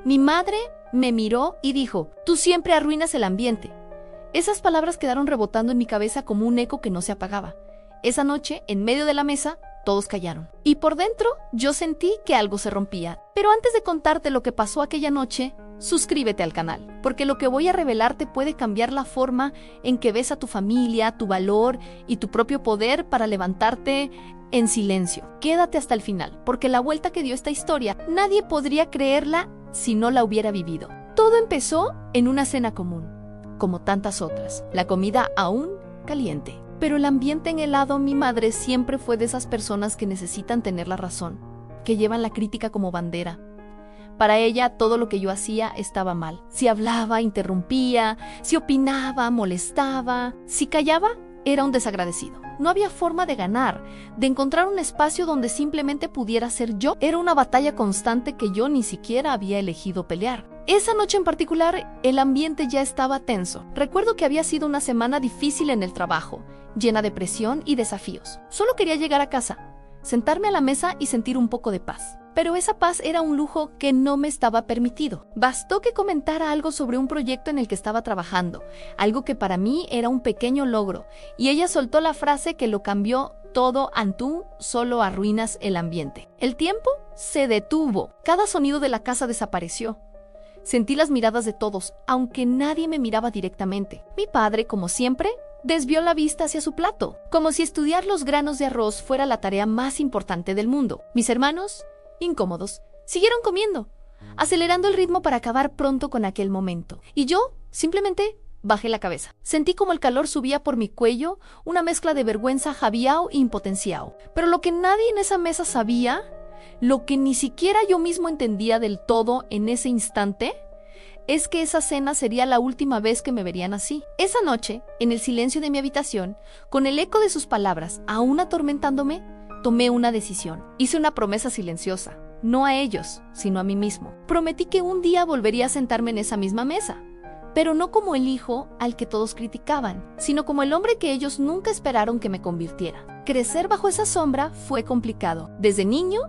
Mi madre me miró y dijo: «Tú siempre arruinas el ambiente». Esas palabras quedaron rebotando en mi cabeza como un eco que no se apagaba. Esa noche, en medio de la mesa, todos callaron. Y por dentro, yo sentí que algo se rompía. Pero antes de contarte lo que pasó aquella noche, suscríbete al canal, porque lo que voy a revelarte puede cambiar la forma en que ves a tu familia, tu valor y tu propio poder para levantarte en silencio. Quédate hasta el final, porque la vuelta que dio esta historia, nadie podría creerla si no la hubiera vivido. Todo empezó en una cena común, como tantas otras, la comida aún caliente. Pero el ambiente en helado, mi madre siempre fue de esas personas que necesitan tener la razón, que llevan la crítica como bandera. Para ella, todo lo que yo hacía estaba mal. Si hablaba, interrumpía, si opinaba, molestaba, si callaba, era un desagradecido. No había forma de ganar, de encontrar un espacio donde simplemente pudiera ser yo. Era una batalla constante que yo ni siquiera había elegido pelear. Esa noche en particular, el ambiente ya estaba tenso. Recuerdo que había sido una semana difícil en el trabajo, llena de presión y desafíos. Solo quería llegar a casa, sentarme a la mesa y sentir un poco de paz. Pero esa paz era un lujo que no me estaba permitido. Bastó que comentara algo sobre un proyecto en el que estaba trabajando, algo que para mí era un pequeño logro, y ella soltó la frase que lo cambió todo: «Tú solo arruinas el ambiente». El tiempo se detuvo. Cada sonido de la casa desapareció. Sentí las miradas de todos, aunque nadie me miraba directamente. Mi padre, como siempre, desvió la vista hacia su plato, como si estudiar los granos de arroz fuera la tarea más importante del mundo. Mis hermanos, incómodos, siguieron comiendo, acelerando el ritmo para acabar pronto con aquel momento. Y yo, simplemente, bajé la cabeza. Sentí como el calor subía por mi cuello, una mezcla de vergüenza, javiao e impotenciao. Pero lo que nadie en esa mesa sabía, lo que ni siquiera yo mismo entendía del todo en ese instante, es que esa cena sería la última vez que me verían así. Esa noche, en el silencio de mi habitación, con el eco de sus palabras aún atormentándome, tomé una decisión. Hice una promesa silenciosa, no a ellos, sino a mí mismo. Prometí que un día volvería a sentarme en esa misma mesa, pero no como el hijo al que todos criticaban, sino como el hombre que ellos nunca esperaron que me convirtiera. Crecer bajo esa sombra fue complicado. Desde niño,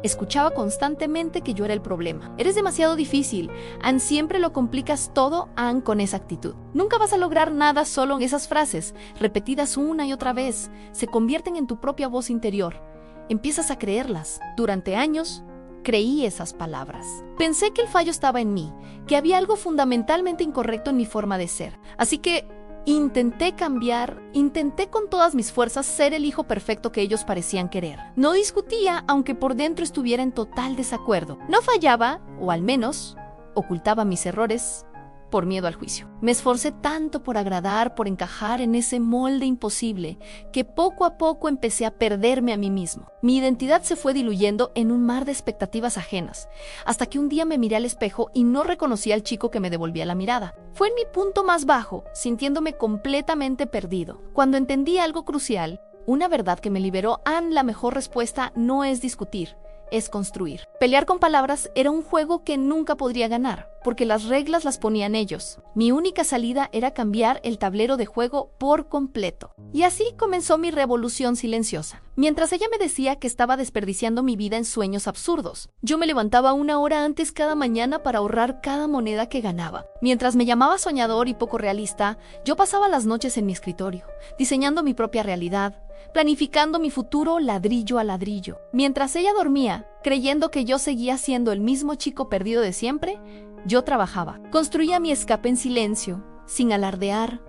escuchaba constantemente que yo era el problema. «Eres demasiado difícil, Ann, siempre lo complicas todo, Ann», con esa actitud. Nunca vas a lograr nada. Solo en esas frases, repetidas una y otra vez, se convierten en tu propia voz interior. Empiezas a creerlas. Durante años, creí esas palabras. Pensé que el fallo estaba en mí, que había algo fundamentalmente incorrecto en mi forma de ser. Así que intenté cambiar, intenté con todas mis fuerzas ser el hijo perfecto que ellos parecían querer. No discutía, aunque por dentro estuviera en total desacuerdo. No fallaba, o al menos ocultaba mis errores por miedo al juicio. Me esforcé tanto por agradar, por encajar en ese molde imposible, que poco a poco empecé a perderme a mí mismo. Mi identidad se fue diluyendo en un mar de expectativas ajenas, hasta que un día me miré al espejo y no reconocí al chico que me devolvía la mirada. Fue en mi punto más bajo, sintiéndome completamente perdido, cuando entendí algo crucial, una verdad que me liberó. Ann, la mejor respuesta no es discutir, es construir. Pelear con palabras era un juego que nunca podría ganar, porque las reglas las ponían ellos. Mi única salida era cambiar el tablero de juego por completo. Y así comenzó mi revolución silenciosa. Mientras ella me decía que estaba desperdiciando mi vida en sueños absurdos, yo me levantaba 1 hora antes cada mañana para ahorrar cada moneda que ganaba. Mientras me llamaba soñador y poco realista, yo pasaba las noches en mi escritorio, diseñando mi propia realidad, planificando mi futuro ladrillo a ladrillo. Mientras ella dormía, creyendo que yo seguía siendo el mismo chico perdido de siempre, yo trabajaba. Construía mi escape en silencio, sin alardear,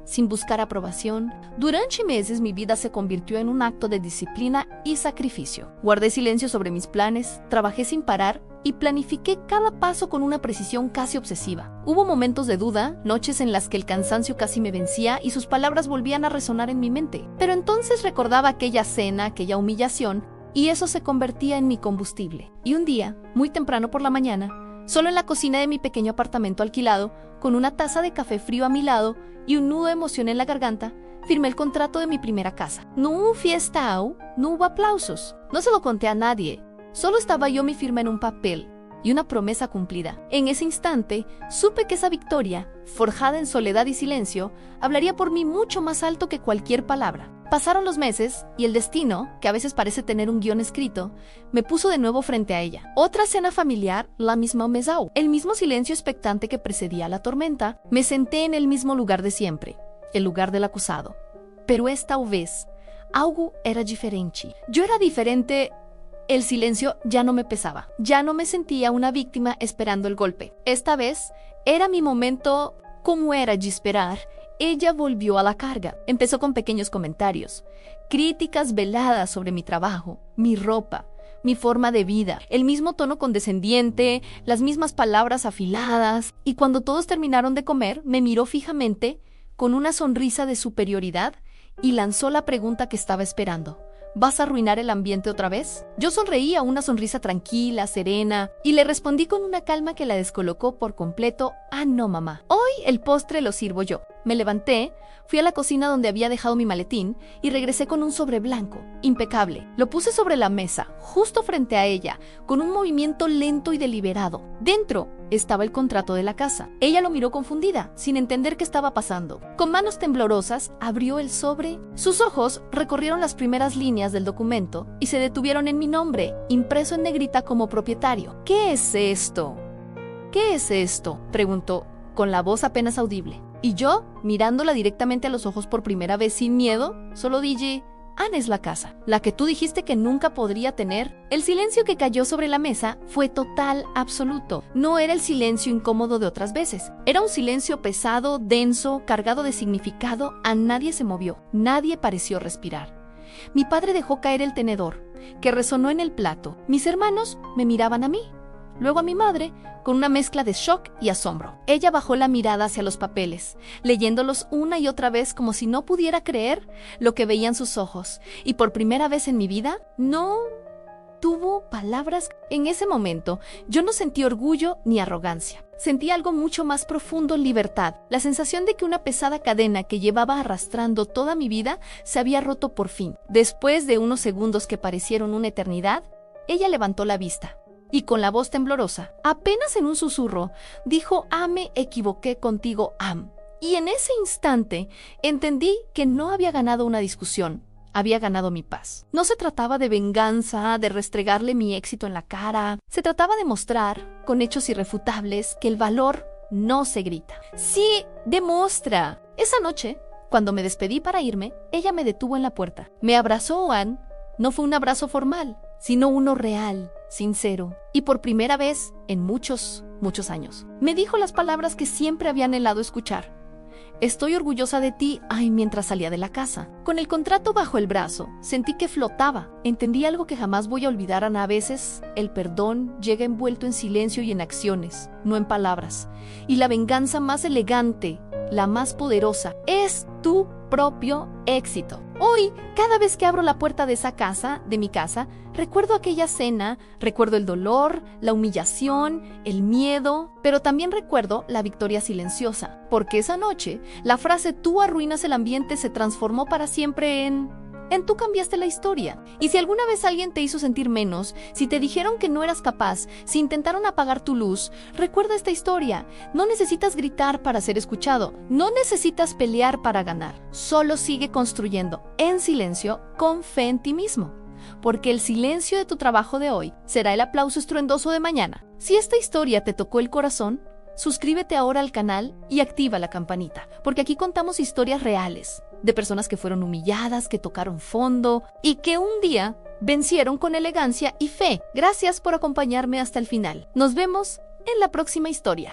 sin buscar aprobación. Durante meses mi vida se convirtió en un acto de disciplina y sacrificio. Guardé silencio sobre mis planes, trabajé sin parar y planifiqué cada paso con una precisión casi obsesiva. Hubo momentos de duda, noches en las que el cansancio casi me vencía y sus palabras volvían a resonar en mi mente. Pero entonces recordaba aquella cena, aquella humillación, y eso se convertía en mi combustible. Y un día, muy temprano por la mañana, solo en la cocina de mi pequeño apartamento alquilado, con una taza de café frío a mi lado y un nudo de emoción en la garganta, firmé el contrato de mi primera casa. No hubo fiesta, no hubo aplausos. No se lo conté a nadie. Solo estaba yo, mi firma en un papel, y una promesa cumplida. En ese instante, supe que esa victoria, forjada en soledad y silencio, hablaría por mí mucho más alto que cualquier palabra. Pasaron los meses y el destino, que a veces parece tener un guión escrito, me puso de nuevo frente a ella. Otra cena familiar, la misma mesao. El mismo silencio expectante que precedía a la tormenta. Me senté en el mismo lugar de siempre, el lugar del acusado. Pero esta vez, algo era diferente. Yo era diferente. El silencio ya no me pesaba. Ya no me sentía una víctima esperando el golpe. Esta vez, era mi momento, como era de esperar. Ella volvió a la carga. Empezó con pequeños comentarios, críticas veladas sobre mi trabajo, mi ropa, mi forma de vida, el mismo tono condescendiente, las mismas palabras afiladas, y cuando todos terminaron de comer, me miró fijamente, con una sonrisa de superioridad, y lanzó la pregunta que estaba esperando. ¿Vas a arruinar el ambiente otra vez? Yo sonreía, una sonrisa tranquila, serena, y le respondí con una calma que la descolocó por completo. Ah, no, mamá. Hoy el postre lo sirvo yo. Me levanté, fui a la cocina donde había dejado mi maletín y regresé con un sobre blanco, impecable. Lo puse sobre la mesa, justo frente a ella, con un movimiento lento y deliberado. Dentro estaba el contrato de la casa. Ella lo miró confundida, sin entender qué estaba pasando. Con manos temblorosas, abrió el sobre. Sus ojos recorrieron las primeras líneas del documento y se detuvieron en mi nombre, impreso en negrita como propietario. ¿Qué es esto? ¿Qué es esto?, preguntó, con la voz apenas audible. Y yo, mirándola directamente a los ojos por primera vez sin miedo, solo dije: Ana es la casa, la que tú dijiste que nunca podría tener. El silencio que cayó sobre la mesa fue total, absoluto. No era el silencio incómodo de otras veces. Era un silencio pesado, denso, cargado de significado. A nadie se movió, nadie pareció respirar. Mi padre dejó caer el tenedor, que resonó en el plato. Mis hermanos me miraban a mí, luego a mi madre, con una mezcla de shock y asombro. Ella bajó la mirada hacia los papeles, leyéndolos una y otra vez como si no pudiera creer lo que veían sus ojos. Y por primera vez en mi vida, no tuvo palabras. En ese momento, yo no sentí orgullo ni arrogancia. Sentí algo mucho más profundo: libertad. La sensación de que una pesada cadena que llevaba arrastrando toda mi vida se había roto por fin. Después de unos segundos que parecieron una eternidad, ella levantó la vista y con la voz temblorosa, apenas en un susurro, dijo: me equivoqué contigo, Am. Y en ese instante entendí que no había ganado una discusión, había ganado mi paz. No se trataba de venganza, de restregarle mi éxito en la cara. Se trataba de mostrar, con hechos irrefutables, que el valor no se grita. Sí, demuestra. Esa noche, cuando me despedí para irme, ella me detuvo en la puerta. Me abrazó, Ann. No fue un abrazo formal, sino uno real, sincero, y por primera vez en muchos, muchos años. Me dijo las palabras que siempre había anhelado escuchar. Estoy orgullosa de ti, mientras salía de la casa. Con el contrato bajo el brazo, sentí que flotaba. Entendí algo que jamás voy a olvidar, Ana. A veces, el perdón llega envuelto en silencio y en acciones, no en palabras. Y la venganza más elegante, la más poderosa, es tu propio éxito. Hoy, cada vez que abro la puerta de esa casa, de mi casa, recuerdo aquella cena, recuerdo el dolor, la humillación, el miedo, pero también recuerdo la victoria silenciosa, porque esa noche, la frase "tú arruinas el ambiente" se transformó para siempre en tú cambiaste la historia. Y si alguna vez alguien te hizo sentir menos, si te dijeron que no eras capaz, si intentaron apagar tu luz, recuerda esta historia. No necesitas gritar para ser escuchado, no necesitas pelear para ganar. Solo sigue construyendo en silencio, con fe en ti mismo. Porque el silencio de tu trabajo de hoy será el aplauso estruendoso de mañana. Si esta historia te tocó el corazón, suscríbete ahora al canal y activa la campanita, porque aquí contamos historias reales, de personas que fueron humilladas, que tocaron fondo y que un día vencieron con elegancia y fe. Gracias por acompañarme hasta el final. Nos vemos en la próxima historia.